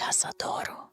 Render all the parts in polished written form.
las adoro.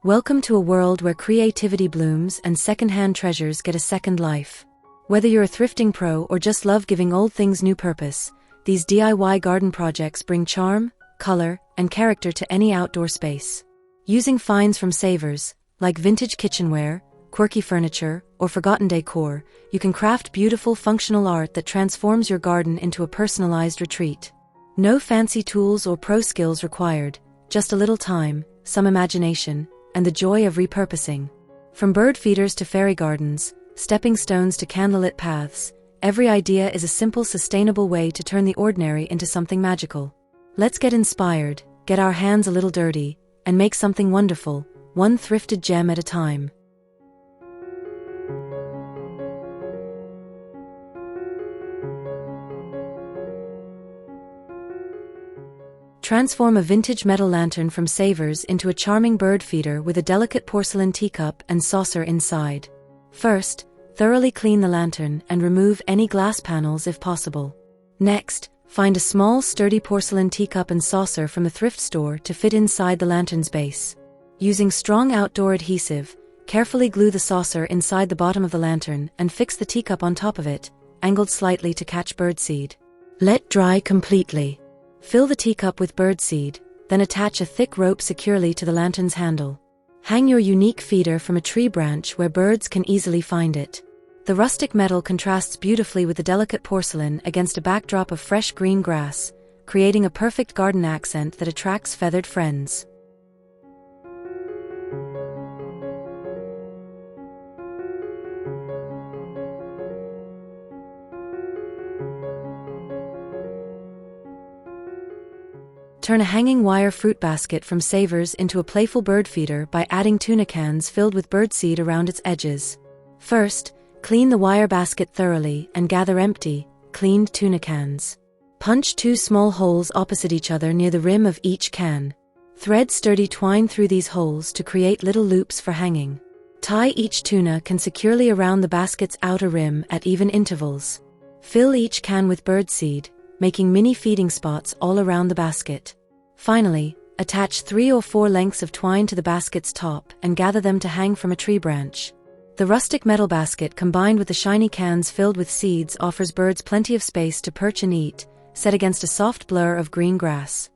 Welcome to a world where creativity blooms and second-hand treasures get a second life. Whether you're a thrifting pro or just love giving old things new purpose, these DIY garden projects bring charm, color, and character to any outdoor space. Using finds from savers, like vintage kitchenware, quirky furniture, or forgotten decor, you can craft beautiful functional art that transforms your garden into a personalized retreat. No fancy tools or pro skills required, just a little time, some imagination, and the joy of repurposing. From bird feeders to fairy gardens, stepping stones to candlelit paths, every idea is a simple, sustainable way to turn the ordinary into something magical. Let's get inspired, get our hands a little dirty, and make something wonderful, one thrifted gem at a time. Transform a vintage metal lantern from savers into a charming bird feeder with a delicate porcelain teacup and saucer inside. First, thoroughly clean the lantern and remove any glass panels if possible. Next, find a small, sturdy porcelain teacup and saucer from the thrift store to fit inside the lantern's base. Using strong outdoor adhesive, carefully glue the saucer inside the bottom of the lantern and fix the teacup on top of it, angled slightly to catch birdseed. Let dry completely. Fill the teacup with birdseed, then attach a thick rope securely to the lantern's handle. Hang your unique feeder from a tree branch where birds can easily find it. The rustic metal contrasts beautifully with the delicate porcelain against a backdrop of fresh green grass, creating a perfect garden accent that attracts feathered friends. Turn a hanging wire fruit basket from savers into a playful bird feeder by adding tuna cans filled with birdseed around its edges. First, clean the wire basket thoroughly and gather empty, cleaned tuna cans. Punch 2 small holes opposite each other near the rim of each can. Thread sturdy twine through these holes to create little loops for hanging. Tie each tuna can securely around the basket's outer rim at even intervals. Fill each can with birdseed, making mini feeding spots all around the basket. Finally, attach 3 or 4 lengths of twine to the basket's top and gather them to hang from a tree branch. The rustic metal basket combined with the shiny cans filled with seeds offers birds plenty of space to perch and eat, set against a soft blur of green grass.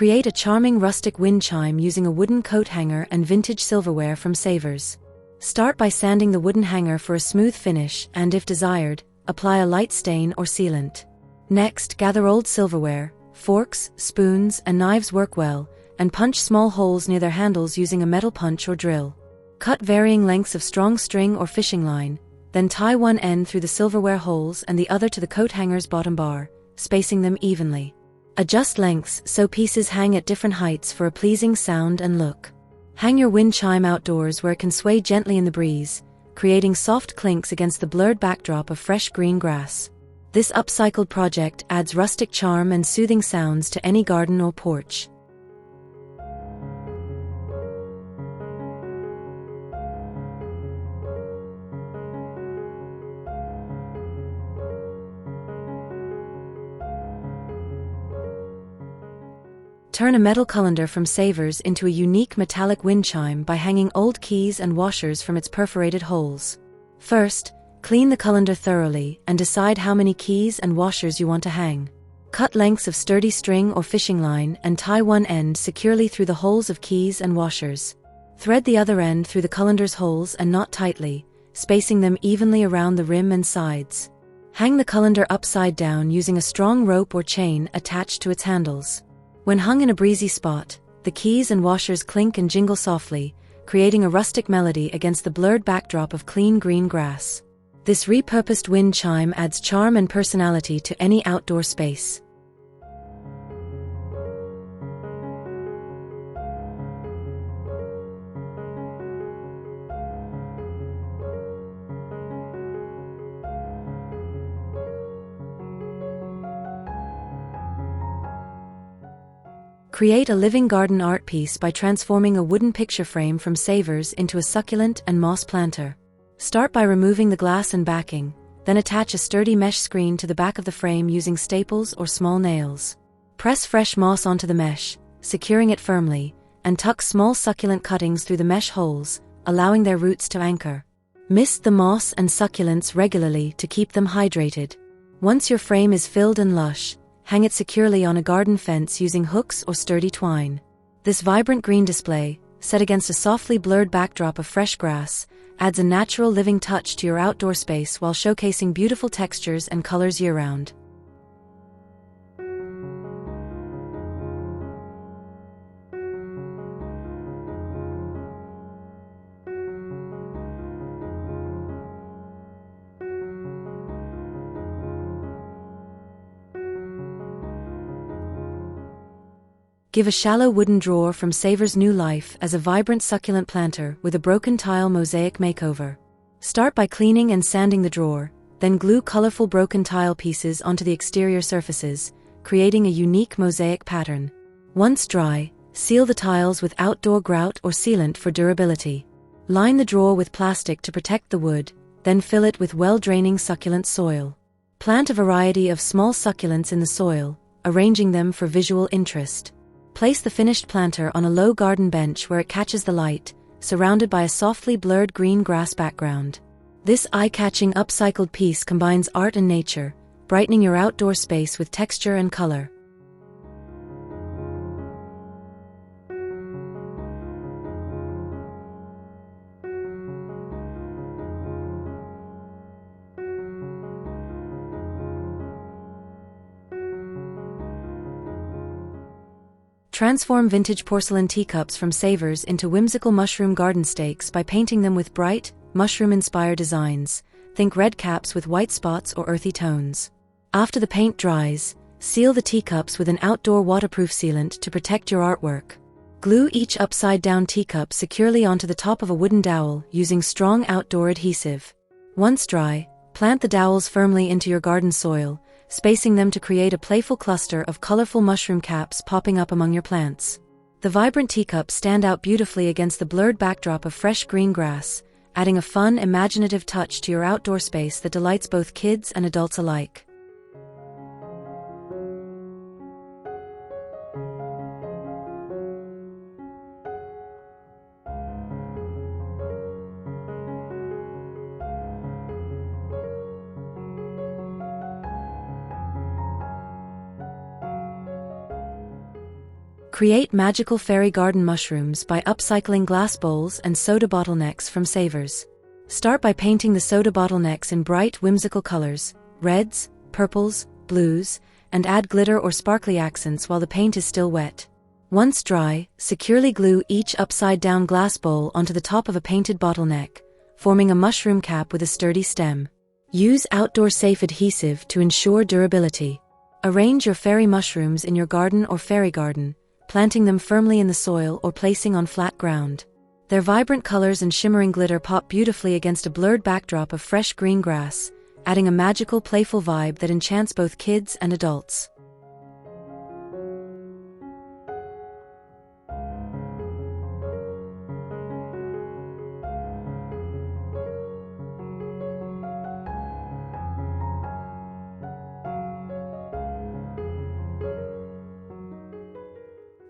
Create a charming rustic wind chime using a wooden coat hanger and vintage silverware from savers. Start by sanding the wooden hanger for a smooth finish and, if desired, apply a light stain or sealant. Next, gather old silverware, forks, spoons, and knives work well, and punch small holes near their handles using a metal punch or drill. Cut varying lengths of strong string or fishing line, then tie one end through the silverware holes and the other to the coat hanger's bottom bar, spacing them evenly. Adjust lengths so pieces hang at different heights for a pleasing sound and look. Hang your wind chime outdoors where it can sway gently in the breeze, creating soft clinks against the blurred backdrop of fresh green grass. This upcycled project adds rustic charm and soothing sounds to any garden or porch. Turn a metal colander from savers into a unique metallic wind chime by hanging old keys and washers from its perforated holes. First, clean the colander thoroughly and decide how many keys and washers you want to hang. Cut lengths of sturdy string or fishing line and tie one end securely through the holes of keys and washers. Thread the other end through the colander's holes and knot tightly, spacing them evenly around the rim and sides. Hang the colander upside down using a strong rope or chain attached to its handles. When hung in a breezy spot, the keys and washers clink and jingle softly, creating a rustic melody against the blurred backdrop of clean green grass. This repurposed wind chime adds charm and personality to any outdoor space. Create a living garden art piece by transforming a wooden picture frame from savers into a succulent and moss planter. Start by removing the glass and backing, then attach a sturdy mesh screen to the back of the frame using staples or small nails. Press fresh moss onto the mesh, securing it firmly, and tuck small succulent cuttings through the mesh holes, allowing their roots to anchor. Mist the moss and succulents regularly to keep them hydrated. Once your frame is filled and lush, hang it securely on a garden fence using hooks or sturdy twine. This vibrant green display, set against a softly blurred backdrop of fresh grass, adds a natural living touch to your outdoor space while showcasing beautiful textures and colors year-round. Give a shallow wooden drawer from Savers new life as a vibrant succulent planter with a broken tile mosaic makeover. Start by cleaning and sanding the drawer, then glue colorful broken tile pieces onto the exterior surfaces, creating a unique mosaic pattern. Once dry, seal the tiles with outdoor grout or sealant for durability. Line the drawer with plastic to protect the wood, then fill it with well-draining succulent soil. Plant a variety of small succulents in the soil, arranging them for visual interest. Place the finished planter on a low garden bench where it catches the light, surrounded by a softly blurred green grass background. This eye-catching upcycled piece combines art and nature, brightening your outdoor space with texture and color. Transform vintage porcelain teacups from savers into whimsical mushroom garden stakes by painting them with bright, mushroom-inspired designs. Think red caps with white spots or earthy tones. After the paint dries, seal the teacups with an outdoor waterproof sealant to protect your artwork. Glue each upside-down teacup securely onto the top of a wooden dowel using strong outdoor adhesive. Once dry, plant the dowels firmly into your garden soil, spacing them to create a playful cluster of colorful mushroom caps popping up among your plants. The vibrant teacups stand out beautifully against the blurred backdrop of fresh green grass, adding a fun, imaginative touch to your outdoor space that delights both kids and adults alike. Create magical fairy garden mushrooms by upcycling glass bowls and soda bottlenecks from savers. Start by painting the soda bottlenecks in bright, whimsical colors, reds, purples, blues, and add glitter or sparkly accents while the paint is still wet. Once dry, securely glue each upside-down glass bowl onto the top of a painted bottleneck, forming a mushroom cap with a sturdy stem. Use outdoor-safe adhesive to ensure durability. Arrange your fairy mushrooms in your garden or fairy garden, planting them firmly in the soil or placing on flat ground. Their vibrant colors and shimmering glitter pop beautifully against a blurred backdrop of fresh green grass, adding a magical, playful vibe that enchants both kids and adults.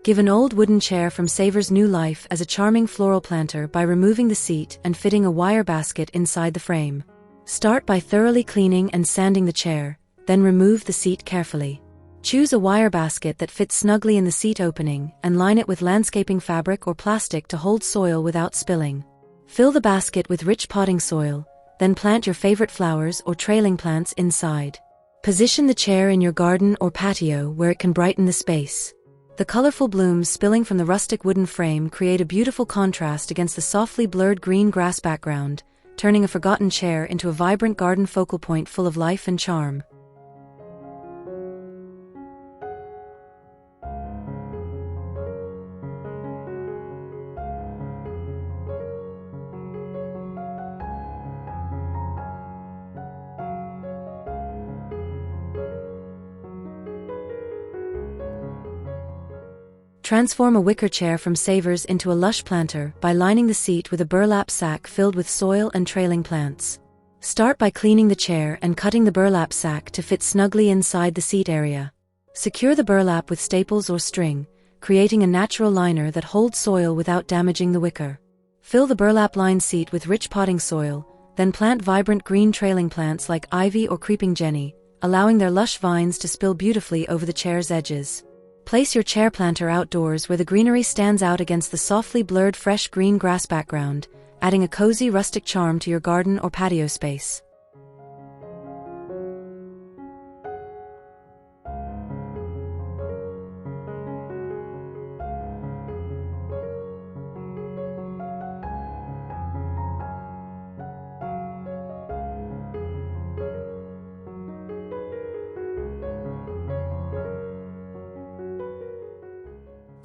Give an old wooden chair from Savers new life as a charming floral planter by removing the seat and fitting a wire basket inside the frame. Start by thoroughly cleaning and sanding the chair, then remove the seat carefully. Choose a wire basket that fits snugly in the seat opening and line it with landscaping fabric or plastic to hold soil without spilling. Fill the basket with rich potting soil, then plant your favorite flowers or trailing plants inside. Position the chair in your garden or patio where it can brighten the space. The colorful blooms spilling from the rustic wooden frame create a beautiful contrast against the softly blurred green grass background, turning a forgotten chair into a vibrant garden focal point full of life and charm. Transform a wicker chair from savers into a lush planter by lining the seat with a burlap sack filled with soil and trailing plants. Start by cleaning the chair and cutting the burlap sack to fit snugly inside the seat area. Secure the burlap with staples or string, creating a natural liner that holds soil without damaging the wicker. Fill the burlap-lined seat with rich potting soil, then plant vibrant green trailing plants like ivy or creeping jenny, allowing their lush vines to spill beautifully over the chair's edges. Place your chair planter outdoors where the greenery stands out against the softly blurred fresh green grass background, adding a cozy rustic charm to your garden or patio space.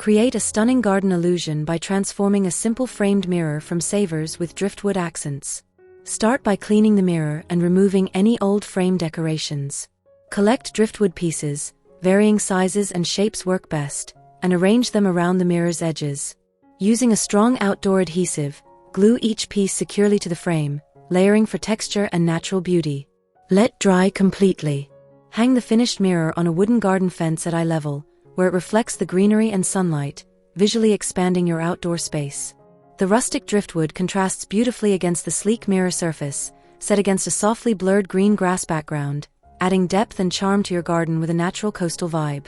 Create a stunning garden illusion by transforming a simple framed mirror from savers with driftwood accents. Start by cleaning the mirror and removing any old frame decorations. Collect driftwood pieces, varying sizes and shapes work best, and arrange them around the mirror's edges. Using a strong outdoor adhesive, glue each piece securely to the frame, layering for texture and natural beauty. Let dry completely. Hang the finished mirror on a wooden garden fence at eye level, where it reflects the greenery and sunlight, visually expanding your outdoor space. The rustic driftwood contrasts beautifully against the sleek mirror surface, set against a softly blurred green grass background, adding depth and charm to your garden with a natural coastal vibe.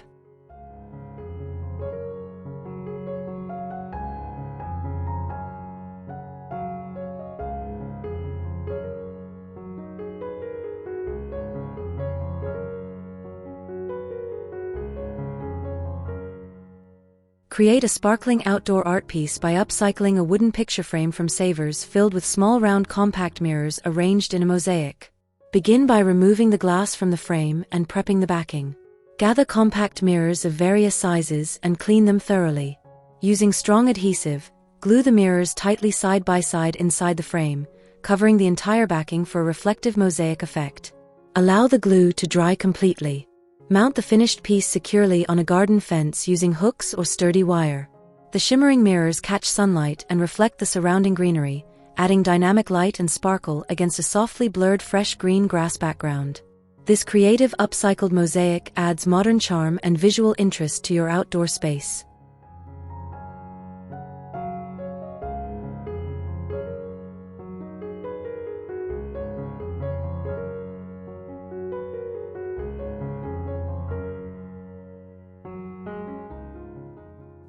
Create a sparkling outdoor art piece by upcycling a wooden picture frame from savers filled with small round compact mirrors arranged in a mosaic. Begin by removing the glass from the frame and prepping the backing. Gather compact mirrors of various sizes and clean them thoroughly. Using strong adhesive, glue the mirrors tightly side by side inside the frame, covering the entire backing for a reflective mosaic effect. Allow the glue to dry completely. Mount the finished piece securely on a garden fence using hooks or sturdy wire. The shimmering mirrors catch sunlight and reflect the surrounding greenery, adding dynamic light and sparkle against a softly blurred fresh green grass background. This creative upcycled mosaic adds modern charm and visual interest to your outdoor space.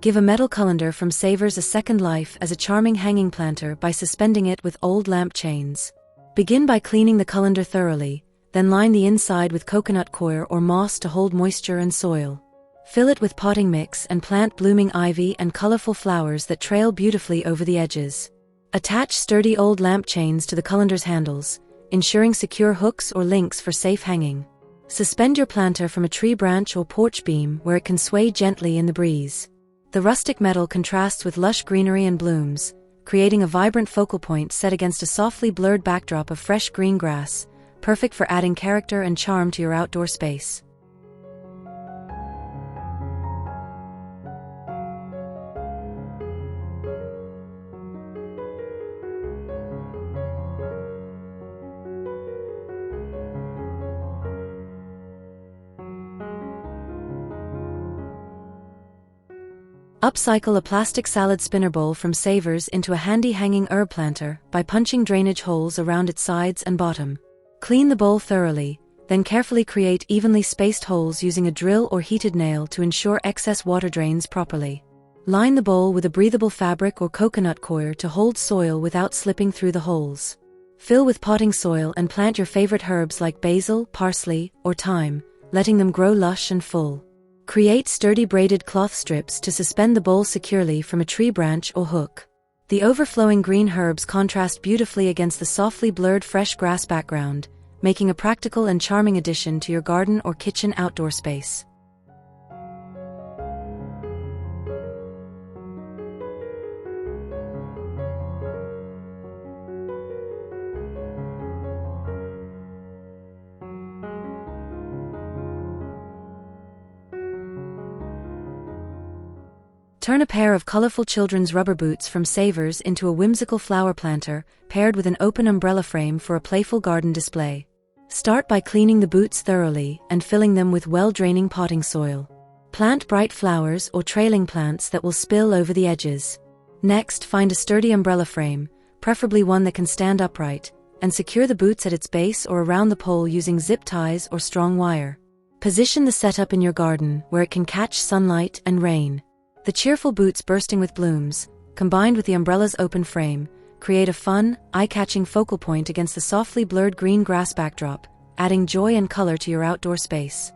Give a metal colander from savers a second life as a charming hanging planter by suspending it with old lamp chains. Begin by cleaning the colander thoroughly, then line the inside with coconut coir or moss to hold moisture and soil. Fill it with potting mix and plant blooming ivy and colorful flowers that trail beautifully over the edges. Attach sturdy old lamp chains to the colander's handles, ensuring secure hooks or links for safe hanging. Suspend your planter from a tree branch or porch beam where it can sway gently in the breeze. The rustic metal contrasts with lush greenery and blooms, creating a vibrant focal point set against a softly blurred backdrop of fresh green grass, perfect for adding character and charm to your outdoor space. Upcycle a plastic salad spinner bowl from savers into a handy hanging herb planter by punching drainage holes around its sides and bottom. Clean the bowl thoroughly, then carefully create evenly spaced holes using a drill or heated nail to ensure excess water drains properly. Line the bowl with a breathable fabric or coconut coir to hold soil without slipping through the holes. Fill with potting soil and plant your favorite herbs like basil, parsley, or thyme, letting them grow lush and full. Create sturdy braided cloth strips to suspend the bowl securely from a tree branch or hook. The overflowing green herbs contrast beautifully against the softly blurred fresh grass background, making a practical and charming addition to your garden or kitchen outdoor space. Turn a pair of colorful children's rubber boots from Savers into a whimsical flower planter, paired with an open umbrella frame for a playful garden display. Start by cleaning the boots thoroughly and filling them with well-draining potting soil. Plant bright flowers or trailing plants that will spill over the edges. Next, find a sturdy umbrella frame, preferably one that can stand upright, and secure the boots at its base or around the pole using zip ties or strong wire. Position the setup in your garden where it can catch sunlight and rain. The cheerful boots bursting with blooms, combined with the umbrella's open frame, create a fun, eye-catching focal point against the softly blurred green grass backdrop, adding joy and color to your outdoor space.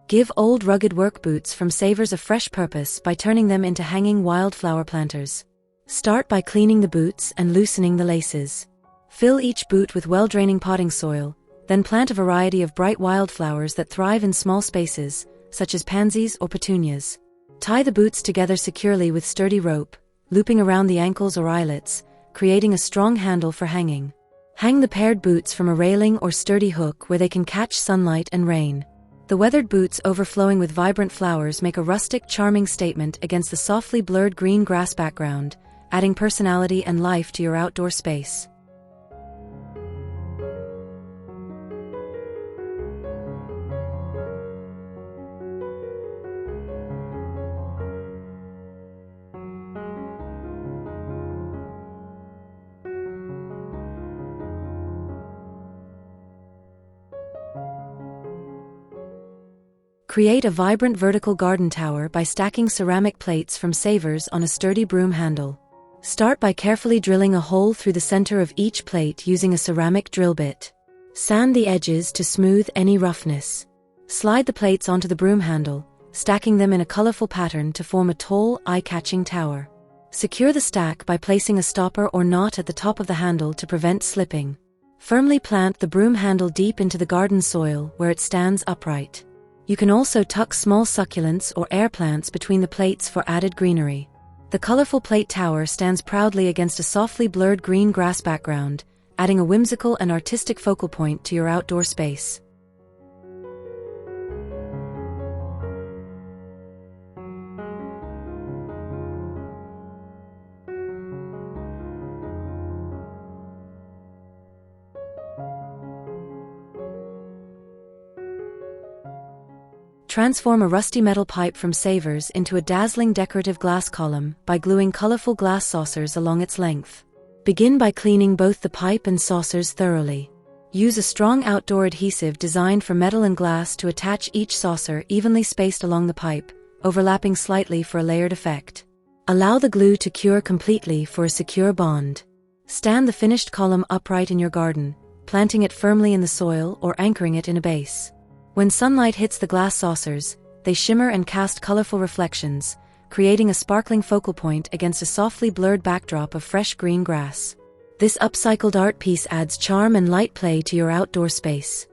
Give old rugged work boots from Savers a fresh purpose by turning them into hanging wildflower planters. Start by cleaning the boots and loosening the laces. Fill each boot with well-draining potting soil, then plant a variety of bright wildflowers that thrive in small spaces, such as pansies or petunias. Tie the boots together securely with sturdy rope, looping around the ankles or eyelets, creating a strong handle for hanging. Hang the paired boots from a railing or sturdy hook where they can catch sunlight and rain. The weathered boots overflowing with vibrant flowers make a rustic, charming statement against the softly blurred green grass background, adding personality and life to your outdoor space. Create a vibrant vertical garden tower by stacking ceramic plates from Savers on a sturdy broom handle. Start by carefully drilling a hole through the center of each plate using a ceramic drill bit. Sand the edges to smooth any roughness. Slide the plates onto the broom handle, stacking them in a colorful pattern to form a tall, eye-catching tower. Secure the stack by placing a stopper or knot at the top of the handle to prevent slipping. Firmly plant the broom handle deep into the garden soil where it stands upright. You can also tuck small succulents or air plants between the plates for added greenery. The colorful plate tower stands proudly against a softly blurred green grass background, adding a whimsical and artistic focal point to your outdoor space. Transform a rusty metal pipe from Savers into a dazzling decorative glass column by gluing colorful glass saucers along its length. Begin by cleaning both the pipe and saucers thoroughly. Use a strong outdoor adhesive designed for metal and glass to attach each saucer evenly spaced along the pipe, overlapping slightly for a layered effect. Allow the glue to cure completely for a secure bond. Stand the finished column upright in your garden, planting it firmly in the soil or anchoring it in a base. When sunlight hits the glass saucers, they shimmer and cast colorful reflections, creating a sparkling focal point against a softly blurred backdrop of fresh green grass. This upcycled art piece adds charm and light play to your outdoor space.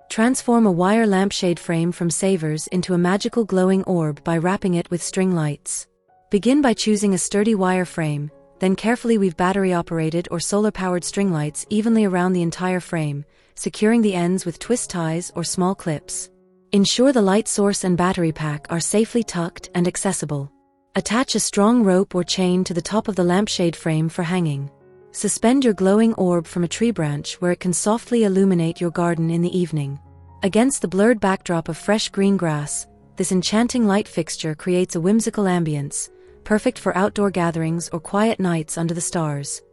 Transform a wire lampshade frame from Savers into a magical glowing orb by wrapping it with string lights. Begin by choosing a sturdy wire frame, then carefully weave battery-operated or solar-powered string lights evenly around the entire frame, securing the ends with twist ties or small clips. Ensure the light source and battery pack are safely tucked and accessible. Attach a strong rope or chain to the top of the lampshade frame for hanging. Suspend your glowing orb from a tree branch where it can softly illuminate your garden in the evening. Against the blurred backdrop of fresh green grass, this enchanting light fixture creates a whimsical ambience, perfect for outdoor gatherings or quiet nights under the stars.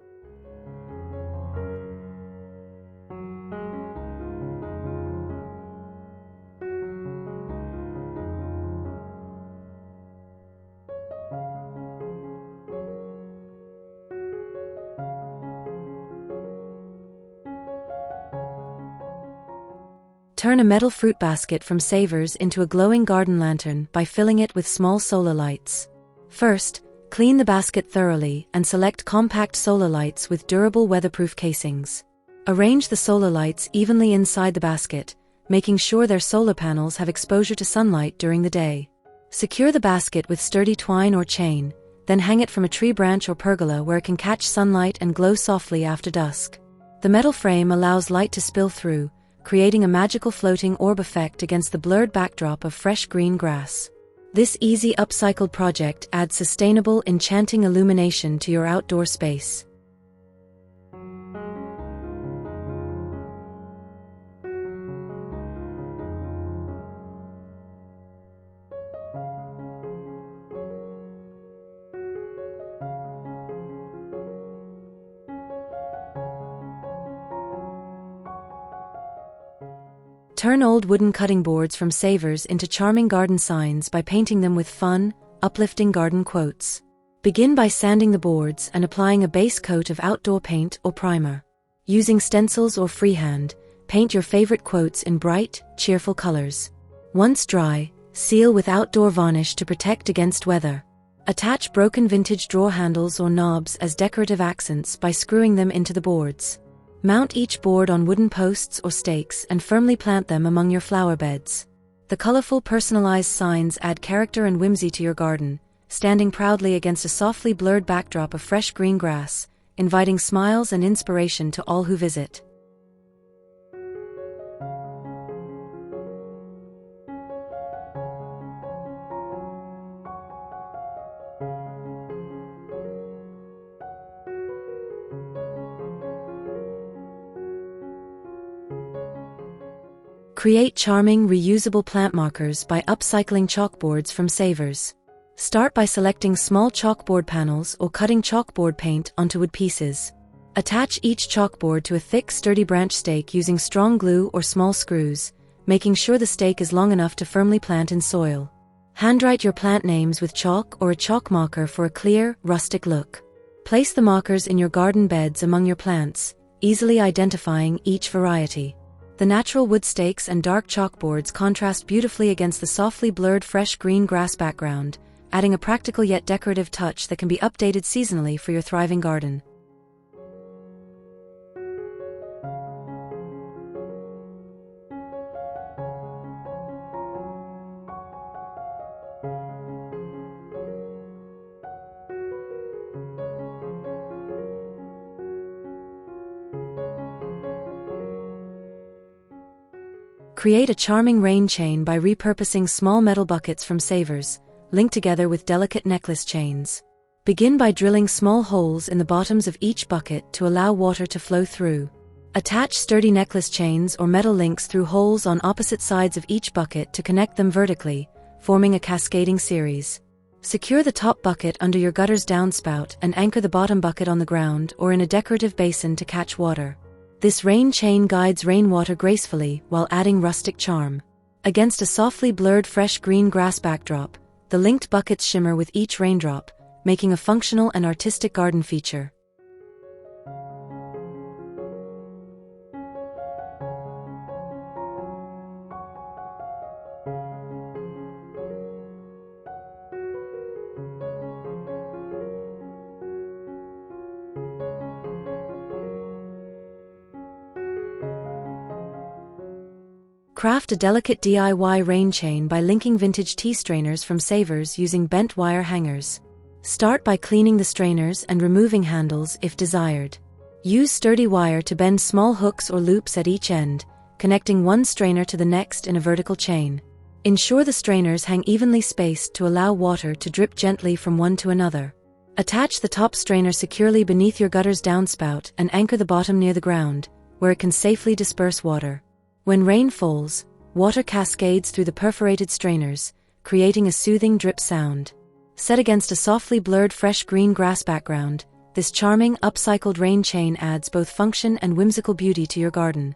Turn a metal fruit basket from Savers into a glowing garden lantern by filling it with small solar lights. First, clean the basket thoroughly and select compact solar lights with durable weatherproof casings. Arrange the solar lights evenly inside the basket, making sure their solar panels have exposure to sunlight during the day. Secure the basket with sturdy twine or chain, then hang it from a tree branch or pergola where it can catch sunlight and glow softly after dusk. The metal frame allows light to spill through, creating a magical floating orb effect against the blurred backdrop of fresh green grass. This easy upcycled project adds sustainable, enchanting illumination to your outdoor space. Turn old wooden cutting boards from Savers into charming garden signs by painting them with fun, uplifting garden quotes. Begin by sanding the boards and applying a base coat of outdoor paint or primer. Using stencils or freehand, paint your favorite quotes in bright, cheerful colors. Once dry, seal with outdoor varnish to protect against weather. Attach broken vintage drawer handles or knobs as decorative accents by screwing them into the boards. Mount each board on wooden posts or stakes and firmly plant them among your flower beds. The colorful personalized signs add character and whimsy to your garden, standing proudly against a softly blurred backdrop of fresh green grass, inviting smiles and inspiration to all who visit. Create charming, reusable plant markers by upcycling chalkboards from Savers. Start by selecting small chalkboard panels or cutting chalkboard paint onto wood pieces. Attach each chalkboard to a thick, sturdy branch stake using strong glue or small screws, making sure the stake is long enough to firmly plant in soil. Handwrite your plant names with chalk or a chalk marker for a clear, rustic look. Place the markers in your garden beds among your plants, easily identifying each variety. The natural wood stakes and dark chalkboards contrast beautifully against the softly blurred fresh green grass background, adding a practical yet decorative touch that can be updated seasonally for your thriving garden. Create a charming rain chain by repurposing small metal buckets from Savers, linked together with delicate necklace chains. Begin by drilling small holes in the bottoms of each bucket to allow water to flow through. Attach sturdy necklace chains or metal links through holes on opposite sides of each bucket to connect them vertically, forming a cascading series. Secure the top bucket under your gutter's downspout and anchor the bottom bucket on the ground or in a decorative basin to catch water. This rain chain guides rainwater gracefully while adding rustic charm. Against a softly blurred fresh green grass backdrop, the linked buckets shimmer with each raindrop, making a functional and artistic garden feature. Craft a delicate DIY rain chain by linking vintage tea strainers from Savers using bent wire hangers. Start by cleaning the strainers and removing handles if desired. Use sturdy wire to bend small hooks or loops at each end, connecting one strainer to the next in a vertical chain. Ensure the strainers hang evenly spaced to allow water to drip gently from one to another. Attach the top strainer securely beneath your gutter's downspout and anchor the bottom near the ground, where it can safely disperse water. When rain falls, water cascades through the perforated strainers, creating a soothing drip sound. Set against a softly blurred fresh green grass background, this charming, upcycled rain chain adds both function and whimsical beauty to your garden.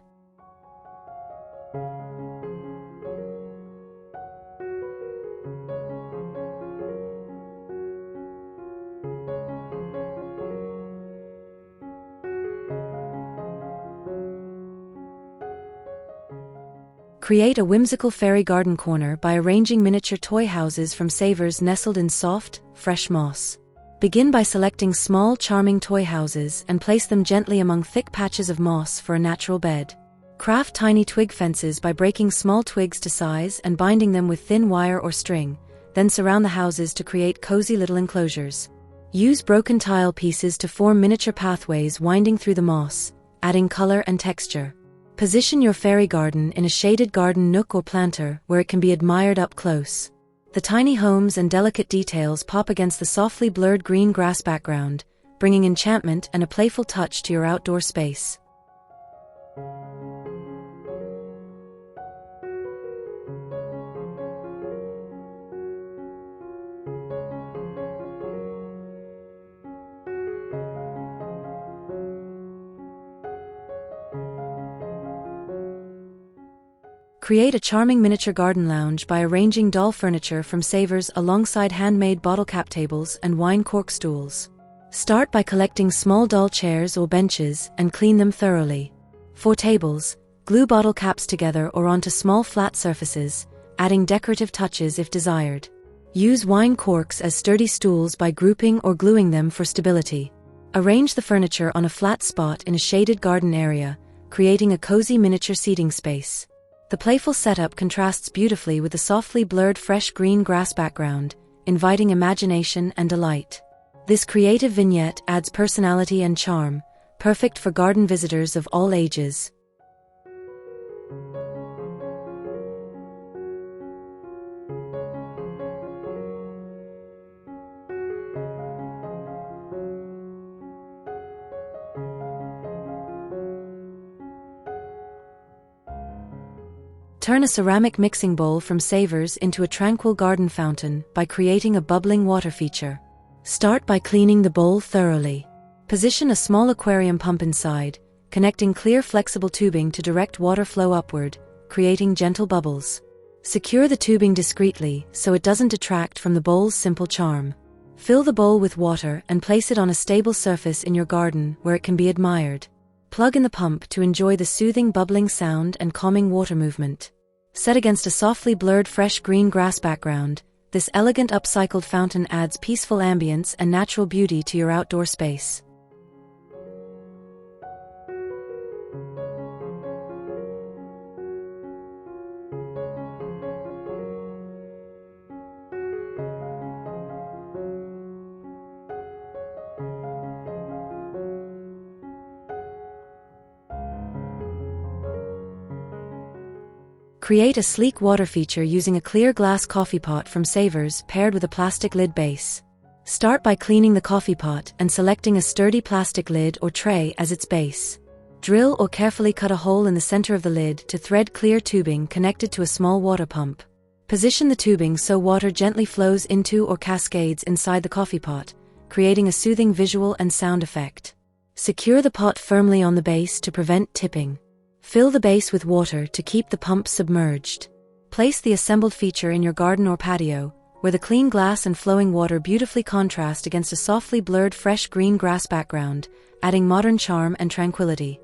Create a whimsical fairy garden corner by arranging miniature toy houses from savers nestled in soft, fresh moss. Begin by selecting small, charming toy houses and place them gently among thick patches of moss for a natural bed. Craft tiny twig fences by breaking small twigs to size and binding them with thin wire or string, then surround the houses to create cozy little enclosures. Use broken tile pieces to form miniature pathways winding through the moss, adding color and texture. Position your fairy garden in a shaded garden nook or planter where it can be admired up close. The tiny homes and delicate details pop against the softly blurred green grass background, bringing enchantment and a playful touch to your outdoor space. Create a charming miniature garden lounge by arranging doll furniture from savers alongside handmade bottle cap tables and wine cork stools. Start by collecting small doll chairs or benches and clean them thoroughly. For tables, glue bottle caps together or onto small flat surfaces, adding decorative touches if desired. Use wine corks as sturdy stools by grouping or gluing them for stability. Arrange the furniture on a flat spot in a shaded garden area, creating a cozy miniature seating space. The playful setup contrasts beautifully with the softly blurred fresh green grass background, inviting imagination and delight. This creative vignette adds personality and charm, perfect for garden visitors of all ages. Turn a ceramic mixing bowl from savers into a tranquil garden fountain by creating a bubbling water feature. Start by cleaning the bowl thoroughly. Position a small aquarium pump inside, connecting clear flexible tubing to direct water flow upward, creating gentle bubbles. Secure the tubing discreetly so it doesn't detract from the bowl's simple charm. Fill the bowl with water and place it on a stable surface in your garden where it can be admired. Plug in the pump to enjoy the soothing bubbling sound and calming water movement. Set against a softly blurred fresh green grass background, this elegant upcycled fountain adds peaceful ambience and natural beauty to your outdoor space. Create a sleek water feature using a clear glass coffee pot from savers paired with a plastic lid base. Start by cleaning the coffee pot and selecting a sturdy plastic lid or tray as its base. Drill or carefully cut a hole in the center of the lid to thread clear tubing connected to a small water pump. Position the tubing so water gently flows into or cascades inside the coffee pot, creating a soothing visual and sound effect. Secure the pot firmly on the base to prevent tipping. Fill the base with water to keep the pump submerged. Place the assembled feature in your garden or patio, where the clean glass and flowing water beautifully contrast against a softly blurred fresh green grass background, adding modern charm and tranquility.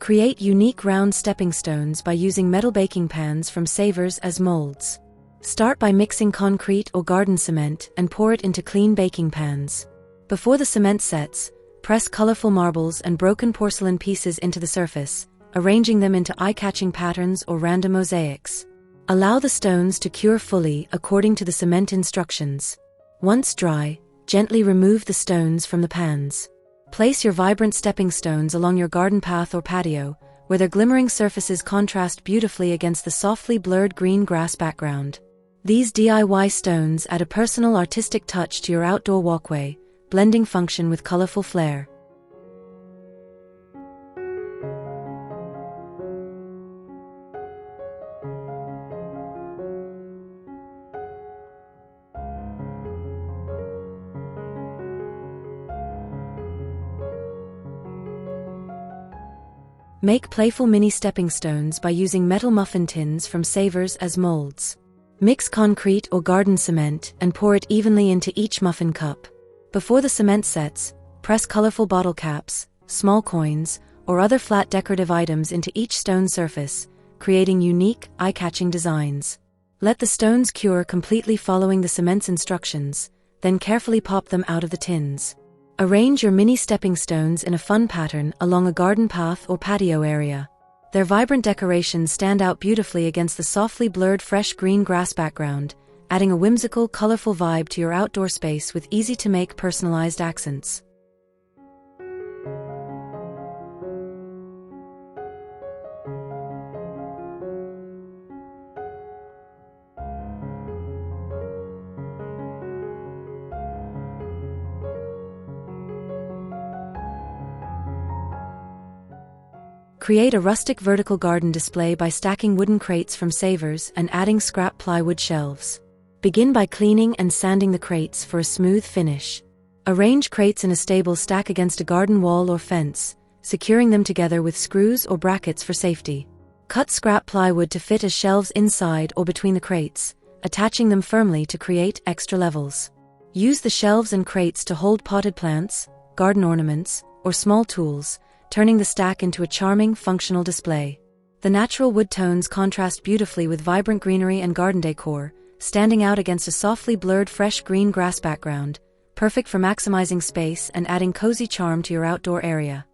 Create unique round stepping stones by using metal baking pans from savers as molds. Start by mixing concrete or garden cement and pour it into clean baking pans. Before the cement sets, press colorful marbles and broken porcelain pieces into the surface, arranging them into eye-catching patterns or random mosaics. Allow the stones to cure fully according to the cement instructions. Once dry, gently remove the stones from the pans. Place your vibrant stepping stones along your garden path or patio, where their glimmering surfaces contrast beautifully against the softly blurred green grass background. These DIY stones add a personal artistic touch to your outdoor walkway, blending function with colorful flair. Make playful mini stepping stones by using metal muffin tins from Savers as molds. Mix concrete or garden cement and pour it evenly into each muffin cup. Before the cement sets, press colorful bottle caps, small coins, or other flat decorative items into each stone surface, creating unique, eye-catching designs. Let the stones cure completely following the cement's instructions, then carefully pop them out of the tins. Arrange your mini stepping stones in a fun pattern along a garden path or patio area. Their vibrant decorations stand out beautifully against the softly blurred fresh green grass background, adding a whimsical, colorful vibe to your outdoor space with easy-to-make personalized accents. Create a rustic vertical garden display by stacking wooden crates from Savers and adding scrap plywood shelves. Begin by cleaning and sanding the crates for a smooth finish. Arrange crates in a stable stack against a garden wall or fence, securing them together with screws or brackets for safety. Cut scrap plywood to fit as shelves inside or between the crates, attaching them firmly to create extra levels. Use the shelves and crates to hold potted plants, garden ornaments, or small tools, turning the stack into a charming, functional display. The natural wood tones contrast beautifully with vibrant greenery and garden decor, standing out against a softly blurred fresh green grass background, perfect for maximizing space and adding cozy charm to your outdoor area.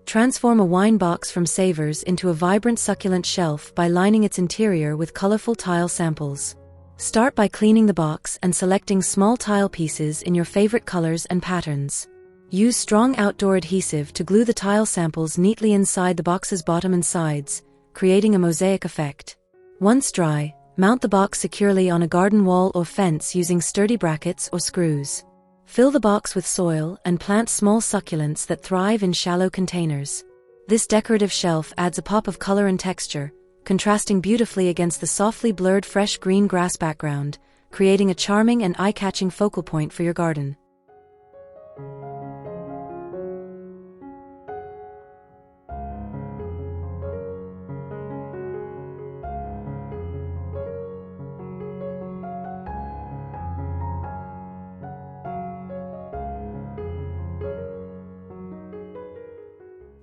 Transform a wine box from Savers into a vibrant succulent shelf by lining its interior with colorful tile samples. Start by cleaning the box and selecting small tile pieces in your favorite colors and patterns. Use strong outdoor adhesive to glue the tile samples neatly inside the box's bottom and sides, creating a mosaic effect. Once dry, mount the box securely on a garden wall or fence using sturdy brackets or screws. Fill the box with soil and plant small succulents that thrive in shallow containers. This decorative shelf adds a pop of color and texture, contrasting beautifully against the softly blurred fresh green grass background, creating a charming and eye-catching focal point for your garden.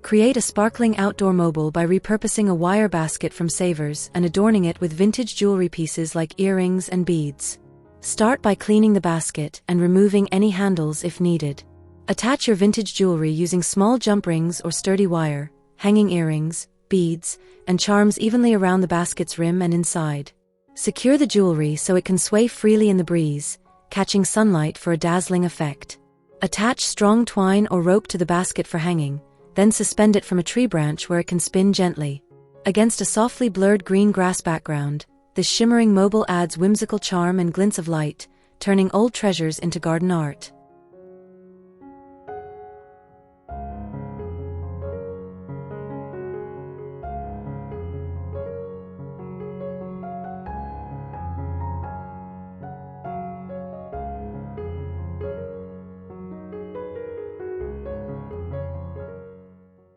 Create a sparkling outdoor mobile by repurposing a wire basket from Savers and adorning it with vintage jewelry pieces like earrings and beads. Start by cleaning the basket and removing any handles if needed. Attach your vintage jewelry using small jump rings or sturdy wire, hanging earrings, beads, and charms evenly around the basket's rim and inside. Secure the jewelry so it can sway freely in the breeze, catching sunlight for a dazzling effect. Attach strong twine or rope to the basket for hanging, then suspend it from a tree branch where it can spin gently. Against a softly blurred green grass background, this shimmering mobile adds whimsical charm and glints of light, turning old treasures into garden art.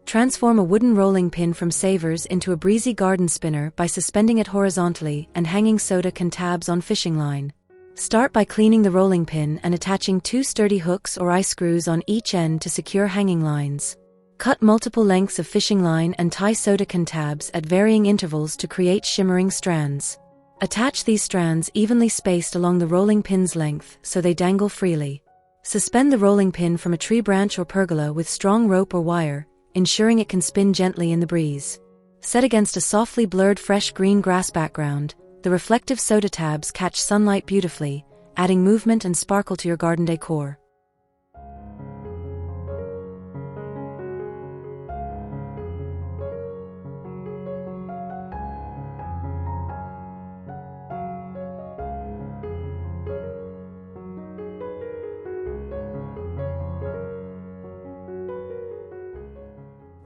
Transform a wooden rolling pin from Savers into a breezy garden spinner by suspending it horizontally and hanging soda can tabs on fishing line. Start by cleaning the rolling pin and attaching 2 sturdy hooks or eye screws on each end to secure hanging lines. Cut multiple lengths of fishing line and tie soda can tabs at varying intervals to create shimmering strands. Attach these strands evenly spaced along the rolling pin's length so they dangle freely. Suspend the rolling pin from a tree branch or pergola with strong rope or wire, ensuring it can spin gently in the breeze. Set against a softly blurred fresh green grass background, the reflective soda tabs catch sunlight beautifully, adding movement and sparkle to your garden decor.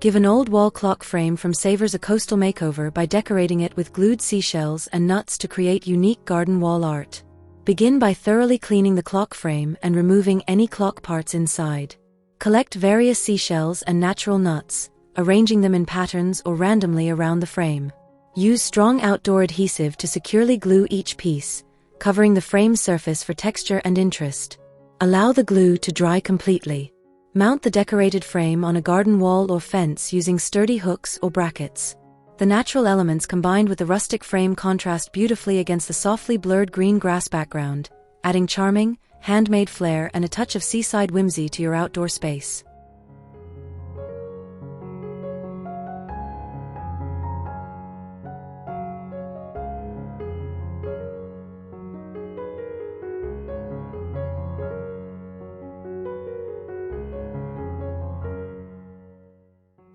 Give an old wall clock frame from Savers a coastal makeover by decorating it with glued seashells and nuts to create unique garden wall art. Begin by thoroughly cleaning the clock frame and removing any clock parts inside. Collect various seashells and natural nuts, arranging them in patterns or randomly around the frame. Use strong outdoor adhesive to securely glue each piece, covering the frame's surface for texture and interest. Allow the glue to dry completely. Mount the decorated frame on a garden wall or fence using sturdy hooks or brackets. The natural elements combined with the rustic frame contrast beautifully against the softly blurred green grass background, adding charming, handmade flair and a touch of seaside whimsy to your outdoor space.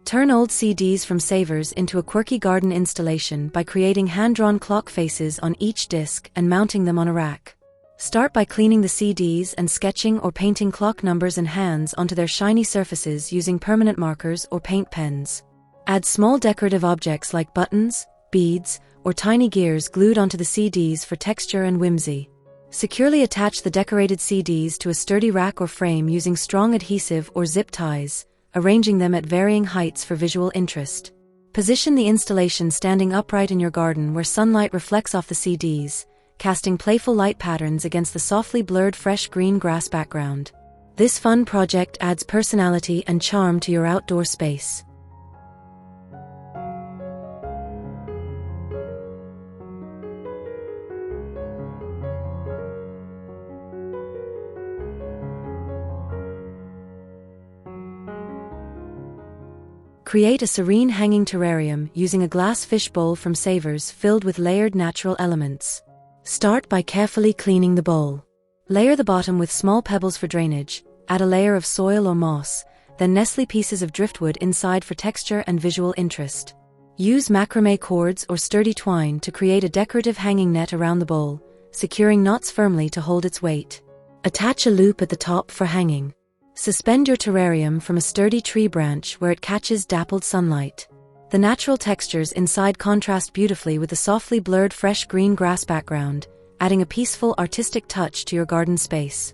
Turn old CDs from Savers into a quirky garden installation by creating hand-drawn clock faces on each disc and mounting them on a rack. Start by cleaning the CDs and sketching or painting clock numbers and hands onto their shiny surfaces using permanent markers or paint pens. Add small decorative objects like buttons, beads, or tiny gears glued onto the CDs for texture and whimsy. Securely attach the decorated CDs to a sturdy rack or frame using strong adhesive or zip ties, arranging them at varying heights for visual interest. Position the installation standing upright in your garden where sunlight reflects off the CDs, casting playful light patterns against the softly blurred fresh green grass background. This fun project adds personality and charm to your outdoor space. Create a serene hanging terrarium using a glass fish bowl from Savers filled with layered natural elements. Start by carefully cleaning the bowl. Layer the bottom with small pebbles for drainage, add a layer of soil or moss, then nestle pieces of driftwood inside for texture and visual interest. Use macrame cords or sturdy twine to create a decorative hanging net around the bowl, securing knots firmly to hold its weight. Attach a loop at the top for hanging. Suspend your terrarium from a sturdy tree branch where it catches dappled sunlight. The natural textures inside contrast beautifully with the softly blurred fresh green grass background, adding a peaceful artistic touch to your garden space.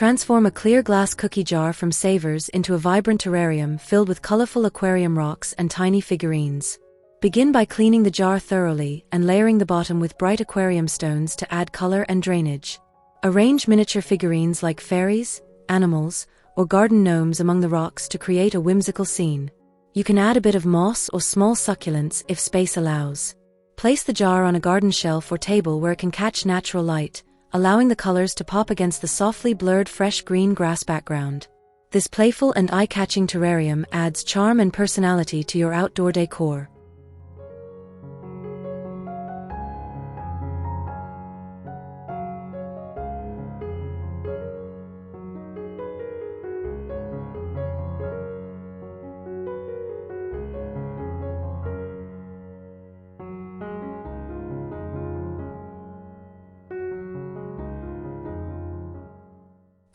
Transform a clear glass cookie jar from Savers into a vibrant terrarium filled with colorful aquarium rocks and tiny figurines. Begin by cleaning the jar thoroughly and layering the bottom with bright aquarium stones to add color and drainage. Arrange miniature figurines like fairies, animals, or garden gnomes among the rocks to create a whimsical scene. You can add a bit of moss or small succulents if space allows. Place the jar on a garden shelf or table where it can catch natural light, allowing the colors to pop against the softly blurred fresh green grass background. This playful and eye-catching terrarium adds charm and personality to your outdoor decor.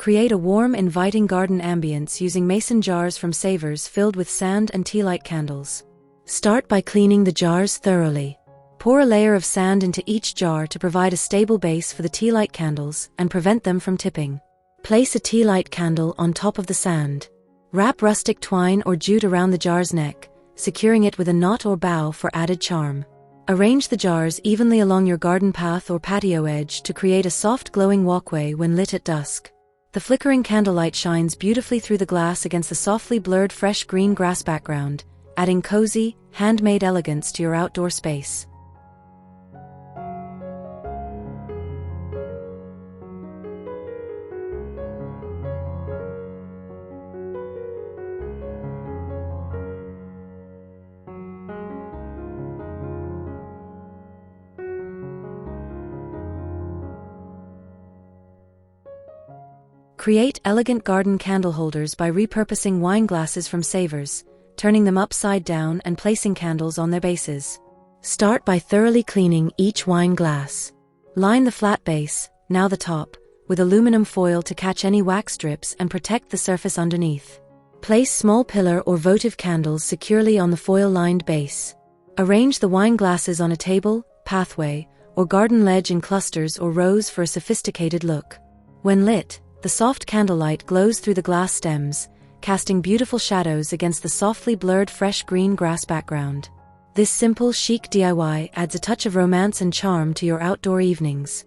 Create a warm, inviting garden ambience using mason jars from Savers filled with sand and tea light candles. Start by cleaning the jars thoroughly. Pour a layer of sand into each jar to provide a stable base for the tea light candles and prevent them from tipping. Place a tea light candle on top of the sand. Wrap rustic twine or jute around the jar's neck, securing it with a knot or bow for added charm. Arrange the jars evenly along your garden path or patio edge to create a soft glowing walkway when lit at dusk. The flickering candlelight shines beautifully through the glass against the softly blurred fresh green grass background, adding cozy, handmade elegance to your outdoor space. Create elegant garden candle holders by repurposing wine glasses from savers, turning them upside down and placing candles on their bases. Start by thoroughly cleaning each wine glass. Line the flat base, now the top, with aluminum foil to catch any wax strips and protect the surface underneath. Place small pillar or votive candles securely on the foil-lined base. Arrange the wine glasses on a table, pathway, or garden ledge in clusters or rows for a sophisticated look. When lit, the soft candlelight glows through the glass stems, casting beautiful shadows against the softly blurred fresh green grass background. This simple, chic DIY adds a touch of romance and charm to your outdoor evenings.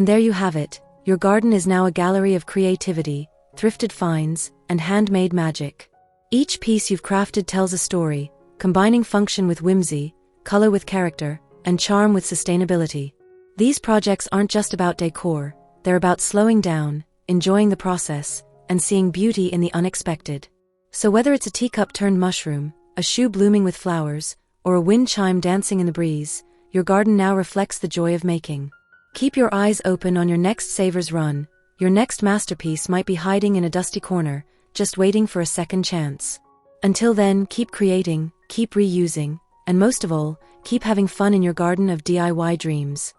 And there you have it. Your garden is now a gallery of creativity, thrifted finds, and handmade magic. Each piece you've crafted tells a story, combining function with whimsy, color with character, and charm with sustainability. These projects aren't just about decor, they're about slowing down, enjoying the process, and seeing beauty in the unexpected. So whether it's a teacup turned mushroom, a shoe blooming with flowers, or a wind chime dancing in the breeze, your garden now reflects the joy of making. Keep your eyes open on your next Savers run. Your next masterpiece might be hiding in a dusty corner, just waiting for a second chance. Until then, keep creating, keep reusing, and most of all, keep having fun in your garden of DIY dreams.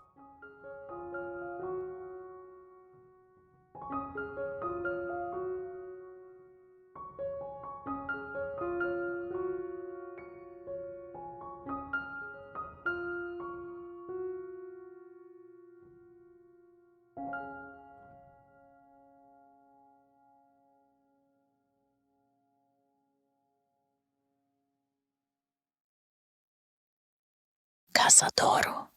Cazadoro.